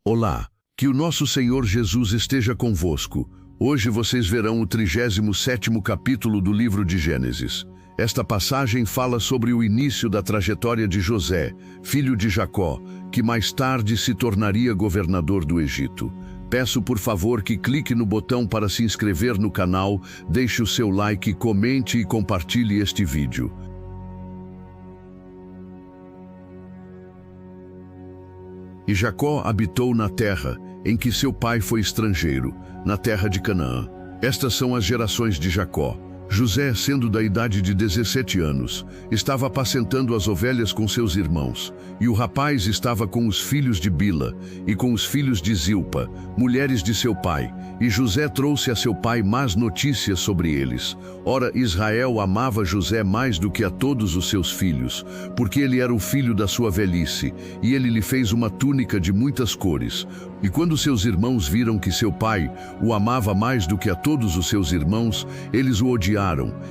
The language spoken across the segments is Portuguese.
Olá, que o nosso Senhor Jesus esteja convosco. Hoje vocês verão o 37º capítulo do livro de Gênesis. Esta passagem fala sobre o início da trajetória de José, filho de Jacó, que mais tarde se tornaria governador do Egito. Peço por favor que clique no botão para se inscrever no canal, deixe o seu like, comente e compartilhe este vídeo. E Jacó habitou na terra em que seu pai foi estrangeiro, na terra de Canaã. Estas são as gerações de Jacó. José, sendo da idade de 17 anos, estava apacentando as ovelhas com seus irmãos, e o rapaz estava com os filhos de Bila e com os filhos de Zilpa, mulheres de seu pai, e José trouxe a seu pai más notícias sobre eles. Ora, Israel amava José mais do que a todos os seus filhos, porque ele era o filho da sua velhice, e ele lhe fez uma túnica de muitas cores. E quando seus irmãos viram que seu pai o amava mais do que a todos os seus irmãos, eles o odiaram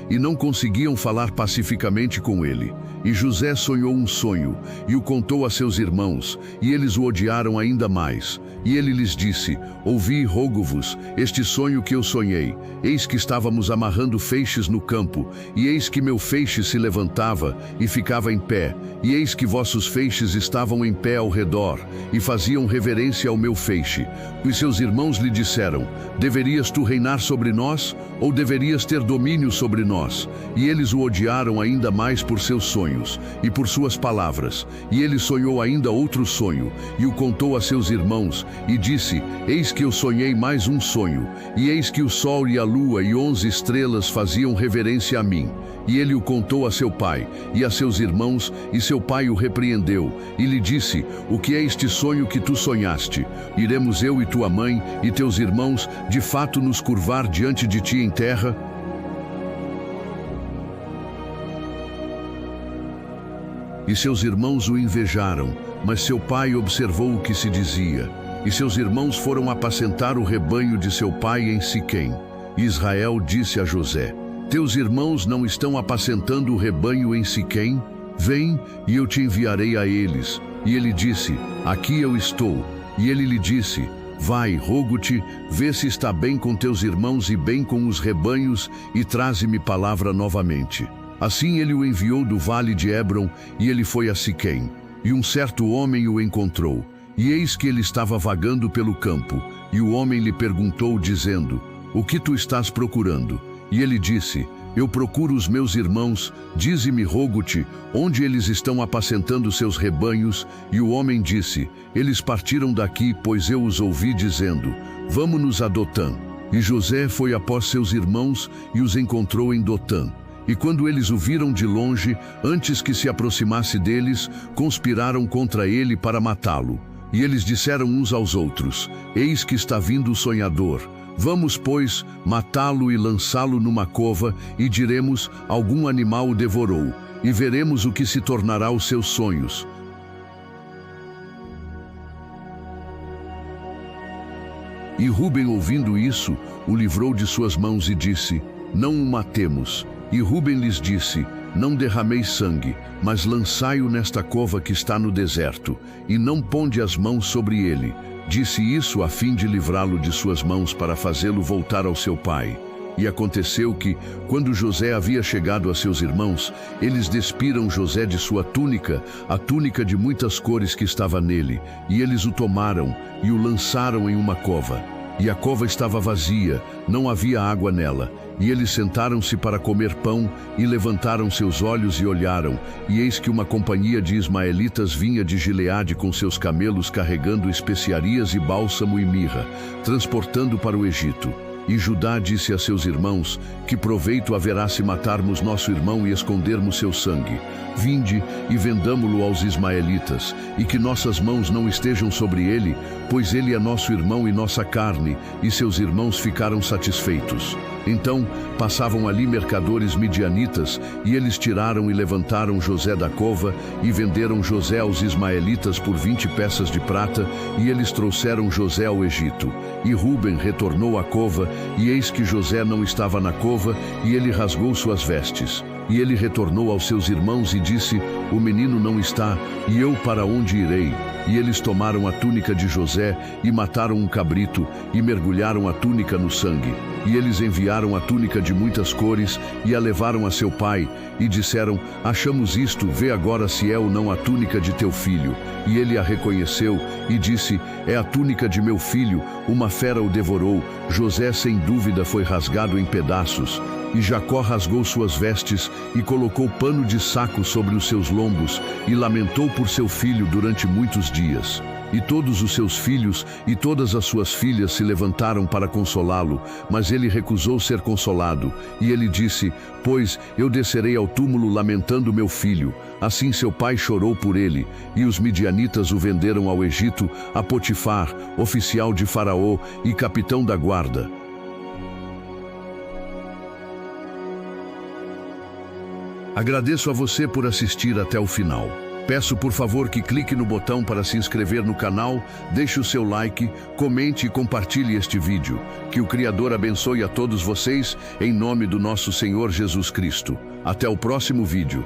e não conseguiam falar pacificamente com ele. E José sonhou um sonho e o contou a seus irmãos, e eles o odiaram ainda mais. E ele lhes disse: ouvi, rogo-vos, este sonho que eu sonhei. Eis que estávamos amarrando feixes no campo, e eis que meu feixe se levantava e ficava em pé, e eis que vossos feixes estavam em pé ao redor, e faziam reverência ao meu feixe. E seus irmãos lhe disseram: deverias tu reinar sobre nós, ou deverias ter domínio sobre nós? E eles o odiaram ainda mais por seus sonhos e por suas palavras. E ele sonhou ainda outro sonho, e o contou a seus irmãos, e disse: eis que eu sonhei mais um sonho, e eis que o sol e a lua e 11 estrelas faziam reverência a mim. E ele o contou a seu pai e a seus irmãos, e seu pai o repreendeu, e lhe disse: o que é este sonho que tu sonhaste? Iremos eu e tua mãe e teus irmãos de fato nos curvar diante de ti em terra? E seus irmãos o invejaram, mas seu pai observou o que se dizia. E seus irmãos foram apacentar o rebanho de seu pai em Siquém. E Israel disse a José: teus irmãos não estão apacentando o rebanho em Siquém? Vem, e eu te enviarei a eles. E ele disse: aqui eu estou. E ele lhe disse: vai, rogo-te, vê se está bem com teus irmãos e bem com os rebanhos, e traze-me palavra novamente. Assim ele o enviou do vale de Hebron, e ele foi a Siquém. E um certo homem o encontrou, e eis que ele estava vagando pelo campo. E o homem lhe perguntou, dizendo: o que tu estás procurando? E ele disse: eu procuro os meus irmãos, dize-me, rogo-te, onde eles estão apacentando seus rebanhos? E o homem disse: eles partiram daqui, pois eu os ouvi dizendo: vamo-nos a Dotã. E José foi após seus irmãos e os encontrou em Dotã. E quando eles o viram de longe, antes que se aproximasse deles, conspiraram contra ele para matá-lo. E eles disseram uns aos outros: eis que está vindo o sonhador. Vamos, pois, matá-lo e lançá-lo numa cova, e diremos: algum animal o devorou, e veremos o que se tornará os seus sonhos. E Ruben, ouvindo isso, o livrou de suas mãos e disse: não o matemos. E Ruben lhes disse: não derrameis sangue, mas lançai-o nesta cova que está no deserto, e não ponde as mãos sobre ele. Disse isso a fim de livrá-lo de suas mãos, para fazê-lo voltar ao seu pai. E aconteceu que, quando José havia chegado a seus irmãos, eles despiram José de sua túnica, a túnica de muitas cores que estava nele, e eles o tomaram e o lançaram em uma cova. E a cova estava vazia, não havia água nela. E eles sentaram-se para comer pão, e levantaram seus olhos e olharam, e eis que uma companhia de ismaelitas vinha de Gileade com seus camelos carregando especiarias e bálsamo e mirra, transportando para o Egito. E Judá disse a seus irmãos: que proveito haverá se matarmos nosso irmão e escondermos seu sangue? Vinde e vendamo-lo aos ismaelitas, e que nossas mãos não estejam sobre ele, pois ele é nosso irmão e nossa carne. E seus irmãos ficaram satisfeitos. Então passavam ali mercadores midianitas, e eles tiraram e levantaram José da cova, e venderam José aos ismaelitas por 20 peças de prata, e eles trouxeram José ao Egito. E Ruben retornou à cova, e eis que José não estava na cova, e ele rasgou suas vestes. E ele retornou aos seus irmãos e disse: o menino não está, e eu para onde irei? E eles tomaram a túnica de José e mataram um cabrito e mergulharam a túnica no sangue. E eles enviaram a túnica de muitas cores e a levaram a seu pai e disseram: achamos isto, vê agora se é ou não a túnica de teu filho. E ele a reconheceu e disse: é a túnica de meu filho, uma fera o devorou. José sem dúvida foi rasgado em pedaços. E Jacó rasgou suas vestes e colocou pano de saco sobre os seus lombos e lamentou por seu filho durante muitos dias. E todos os seus filhos e todas as suas filhas se levantaram para consolá-lo, mas ele recusou ser consolado. E ele disse: pois eu descerei ao túmulo lamentando meu filho. Assim seu pai chorou por ele. E os midianitas o venderam ao Egito, a Potifar, oficial de Faraó e capitão da guarda. Agradeço a você por assistir até o final. Peço por favor que clique no botão para se inscrever no canal, deixe o seu like, comente e compartilhe este vídeo. Que o Criador abençoe a todos vocês, em nome do nosso Senhor Jesus Cristo. Até o próximo vídeo.